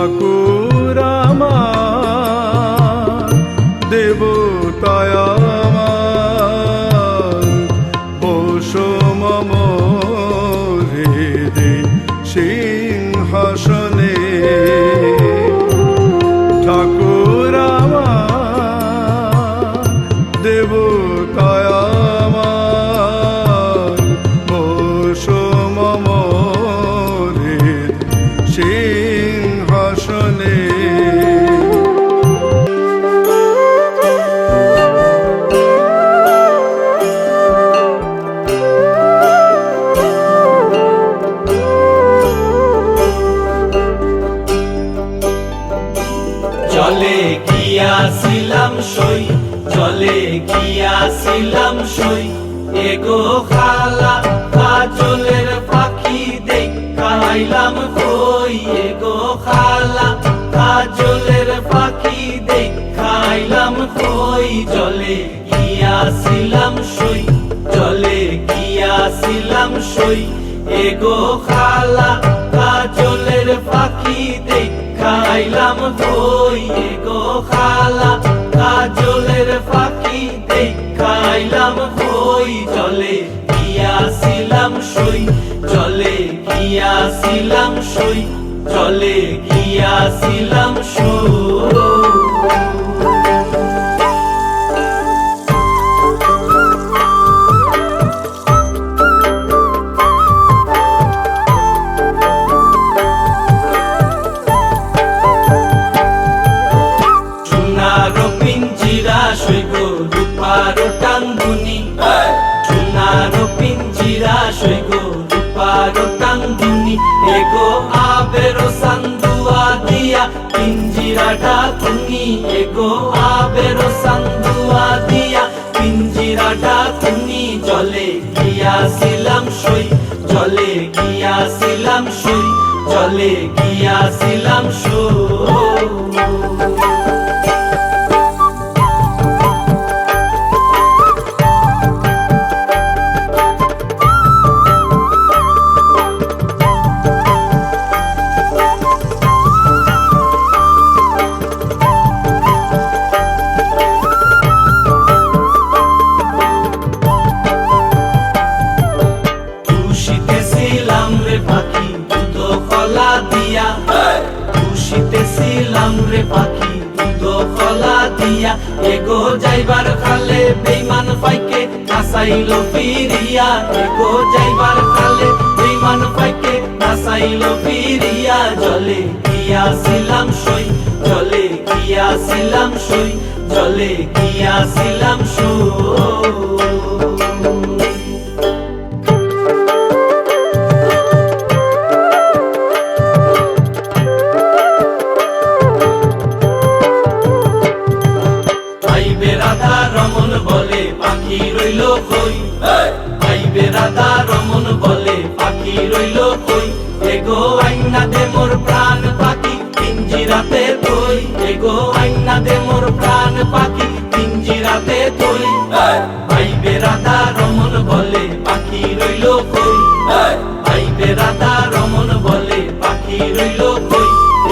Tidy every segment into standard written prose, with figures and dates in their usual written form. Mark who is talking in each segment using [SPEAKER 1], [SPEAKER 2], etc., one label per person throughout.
[SPEAKER 1] ঠাকুর আমার দেবতায় আমার বসো মম হৃদে সিংহাসনে। ঠাকুর আমার দেবতায় আমার বসো মম হৃদে সিংহাসনে।
[SPEAKER 2] জলে গিয়াছিলাম সই, জলে গিয়াছিলাম সই, এগো খালা কাজলের পাখি দেখাইলাম কই। এগো খালা কাজলের পাখি দেখাইলাম কই। জলে গিয়াছিলাম সই, জলে গিয়াছিলাম সই, এগো খালা কাজলের পাখি দেখাইলাম কই। এগো খালা কাজলের পাখি দেখাইলাম কই। জলে গিয়াছিলাম সই, জলে গিয়াছিলাম সই, জলে গিয়াছিলাম সই। রূপারো টাঙ্গুনি, সোনারো পিঞ্জিরা সইগো রূপারো টাঙ্গুনি। এগো আবেরো সান্দুয়া দিয়া পিঞ্জিরাটা তুমি। এগো আবেরো সান্দুয়া দিয়া পিঞ্জিরাটা তুমি। জলে গিয়াছিলাম সই, জলে গিয়াছিলাম সই, জলে গিয়াছিলাম সই। খুশিতেছিলাম রে পাখি দুধ কলা দিয়া। এগো যাইবার খালে বেইমান পাইকে নাচাইল ফিরিয়া। এগো যাইবার খালে বেইমান পাইকে নাচাইল ফিরিয়া। জলে গিয়াছিলাম সই, জলে গিয়াছিলাম সই, জলে গিয়াছিলাম সই। রমন বলে পাখি রইল কই, ভাইবে রাধা রমন বলে পাখি রইল কই। এগো আইনা দে মোর প্রাণ পাখি পিঞ্জিরাতে তুই। এগো আইনা দে মোর প্রাণ পাখি পিঞ্জিরাতে তুই। ভাইবে রাধা রমন বলে পাখি রইল কই, ভাইবে রাধা রমন বলে পাখি রইল কই।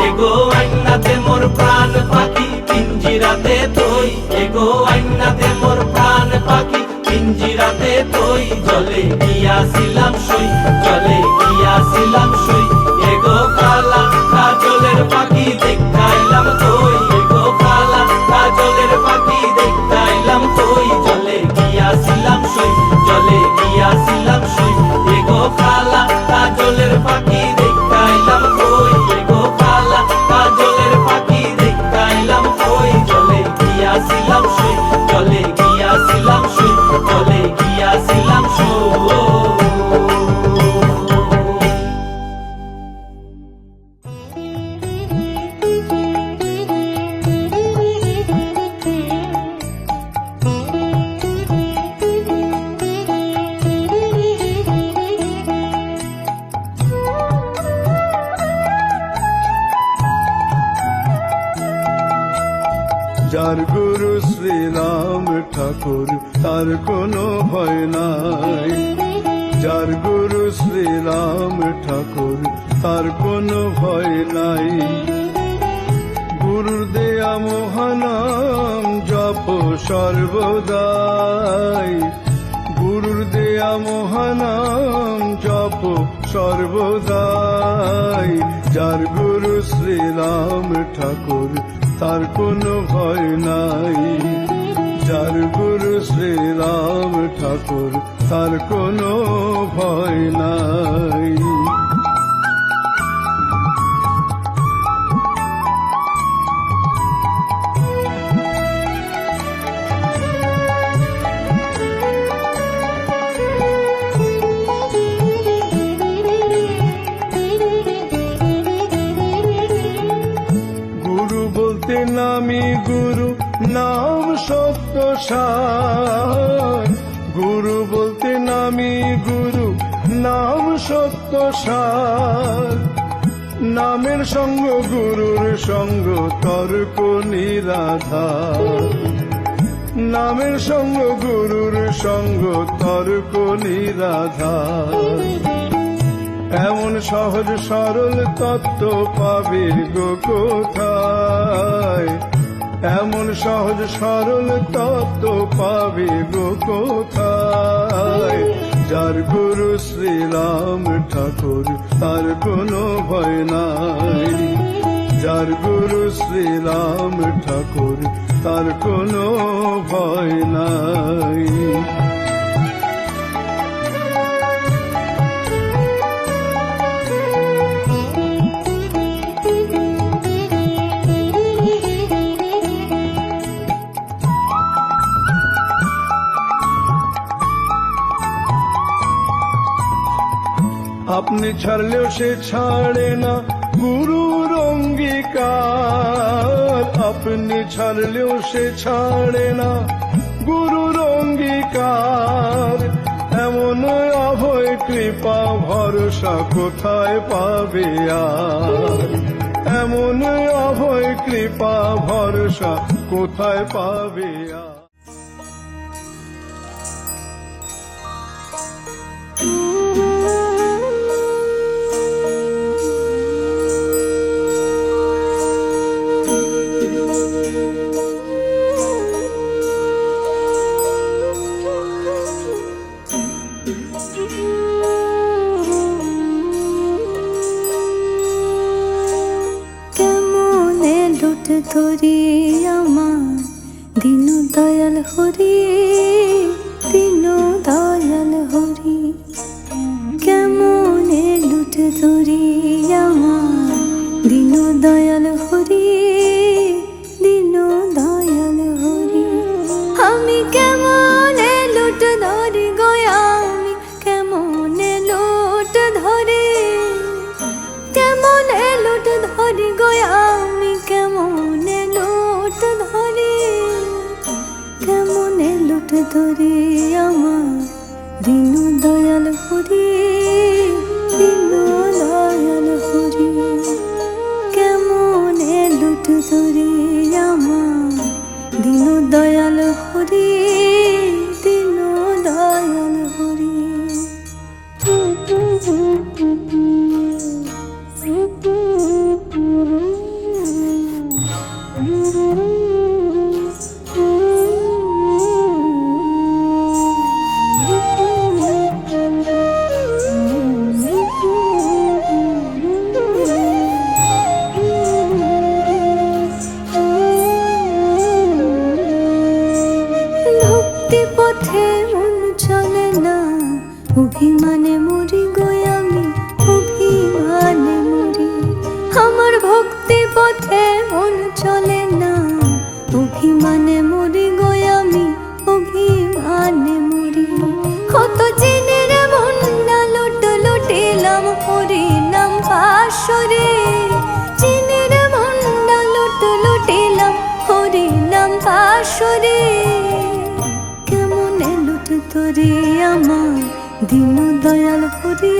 [SPEAKER 2] এগো আইনা দে মোর প্রাণ পাখি পিঞ্জিরাতে তুই। এগো আইনা দে মোর প্রাণ পাখি পিঞ্জিরাতে তুই। জলে গিয়াছিলাম সই, জলে গিয়াছিলাম সই, এগো খালা কাজলের পাখি দেখাইলাম কই। এগো খালা কাজলের পাখি দেখাইলাম কই। জলে গিয়াছিলাম সই, জলে গিয়াছিলাম সই, এগো খালা কাজলের পাখি দেখাইলাম কই। এগো খালা কাজলের পাখি দেখাইলাম কই। জলে গিয়াছিলাম সই, জলে গিয়াছিলাম সই, জলে গিয়াছিলাম সই।
[SPEAKER 1] যার গুরু শ্রীরাম ঠাকুর তার কোনো ভয় নাই। যার গুরু শ্রীরাম ঠাকুর তার কোনো ভয় নাই। গুরুর দেয়া মহানাম জপ সর্বদাই, গুরুর দেয়া মহানাম জপ সর্বদাই। যার গুরু শ্রীরাম ঠাকুর তার কোনো ভয় নাই, যার গুরু শ্রীরাম ঠাকুর তার কোনো ভয় নাই। গুরু বলতে নামি গুরু নাম সত্য সার, গুরু বলতে নামি গুরু নাম সত্য সার। নামের সঙ্গ গুরুর সঙ্গ তর্ক নিরাধার, নামের সঙ্গ গুরুর সঙ্গ তর্ক নিরাধার। এমন সহজ সরল তত্ত্ব পাবে গো কোথায়, এমন সহজ সরল তত্ত্ব পাবে গো কোথায়। যার গুরু শ্রীরাম ঠাকুর তার কোনো ভয় নাই, যার গুরু শ্রীরাম ঠাকুর তার কোনো ভয় নাই। আপনি ছাড়লেও সে ছাড়ে না গুরুর অঙ্গীকার, আপনি ছাড়লেও সে ছাড়ে না গুরুর অঙ্গীকার। এমন অভয় কৃপা ভরসা কোথায় পাবে আর, এমন অভয় কৃপা ভরসা কোথায় পাবে আর।
[SPEAKER 3] ধরি আমার দিন দয়াল হরি, দিন দয়াল হরি। কেমন লুট ধরি আমার দিন দয়াল হরি, দিন দয়াল হরি। আমি কেমন লুট ধরি গয়া, আমি কেমন লুট ধরি, কেমন লুট ধরি গয়া, আমি কেমন লুট ধরি, কেমন লুট ধরি আমার দিন দয়াল হরি, দিন দয়াল হরি। কেমন লুট ধরি আমার দিন দয়াল হরি, দিন দয়াল হরি। ভক্তি পথে মন চলে না, অভিমানে মরি গো আমি, অভিমানে মরি। আমার ভক্তি পথে মন চলে না, অভিমানে মরি গো আমি, অভিমানে মরি। কত চিনের মন না লুট লুটিলাম হরি নাম পাশরে, চিনের মন না লুট লুটিলাম হরি নাম পাশরে। কেমন লুট ধরি আমার দিন দয়াল হরি,